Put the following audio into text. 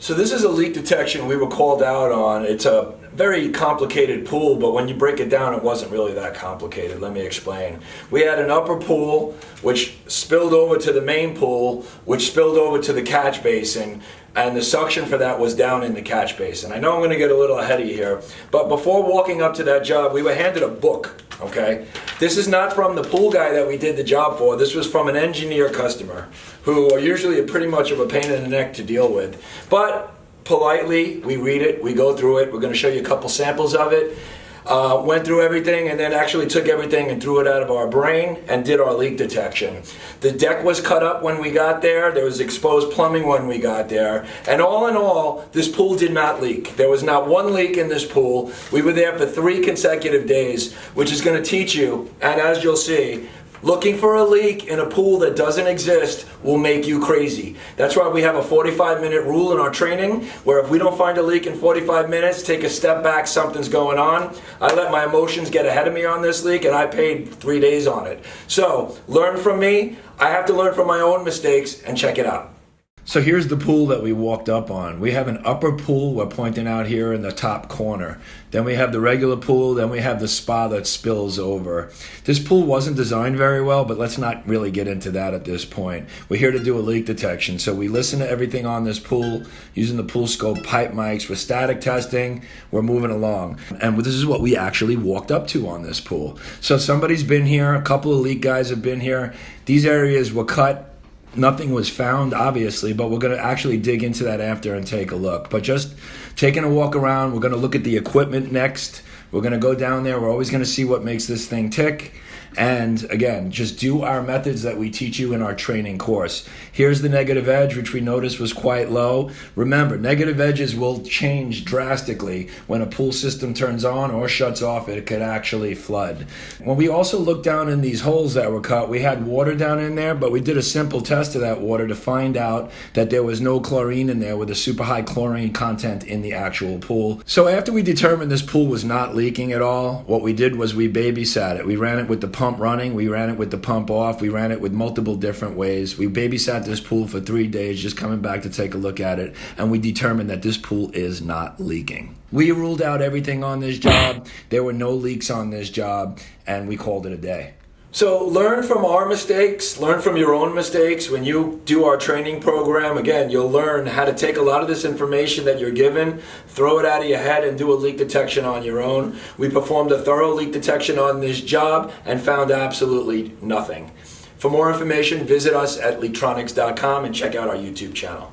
So this is a leak detection we were called out on. It's a very complicated pool, but when you break it down, it wasn't really that complicated. Let me explain. We had an upper pool, which spilled over to the main pool, which spilled over to the catch basin, and the suction for that was down in the catch basin. I know I'm going to get a little ahead of you here, but before walking up to that job, we were handed a book, okay? This is not from the pool guy that we did the job for. This was from an engineer customer, who are usually pretty much of a pain in the neck to deal with. But politely, we read it, we go through it. We're going to show you a couple samples of it. Went through everything and then actually took everything and threw it out of our brain and did our leak detection. The deck was cut up when we got there. There was exposed plumbing when we got there. And all in all, this pool did not leak. There was not one leak in this pool. We were there for 3 consecutive days, which is going to teach you, and as you'll see, looking for a leak in a pool that doesn't exist will make you crazy. That's why we have a 45-minute rule in our training, where if we don't find a leak in 45 minutes, take a step back, something's going on. I let my emotions get ahead of me on this leak, and I paid 3 days on it. So, learn from me. I have to learn from my own mistakes and check it out. So here's the pool that we walked up on. We have an upper pool we're pointing out here in the top corner. Then we have the regular pool, then we have the spa that spills over. This pool wasn't designed very well, but let's not really get into that at this point. We're here to do a leak detection. So we listen to everything on this pool using the pool scope pipe mics. We're static testing, we're moving along. And this is what we actually walked up to on this pool. So somebody's been here, a couple of leak guys have been here. These areas were cut. Nothing was found, obviously, but we're going to actually dig into that after and take a look. But just taking a walk around, we're going to look at the equipment next. We're going to go down there. We're always going to see what makes this thing tick. And again, just do our methods that we teach you in our training course. Here's the negative edge, which we noticed was quite low. Remember, negative edges will change drastically when a pool system turns on or shuts off. It could actually flood. When we also looked down in these holes that were cut, we had water down in there, but we did a simple test of that water to find out that there was no chlorine in there with a super high chlorine content in the actual pool. So after we determined this pool was not leaking at all, what we did was we babysat it. We ran it with the pump running, we ran it with the pump off, we ran it with multiple different ways. We babysat this pool for 3 days, just coming back to take a look at it, and we determined that this pool is not leaking. We ruled out everything on this job. There were no leaks on this job, and we called it a day. So learn from our mistakes, learn from your own mistakes. When you do our training program, again, you'll learn how to take a lot of this information that you're given, throw it out of your head and do a leak detection on your own. We performed a thorough leak detection on this job and found absolutely nothing. For more information, visit us at Leaktronics.com and check out our YouTube channel.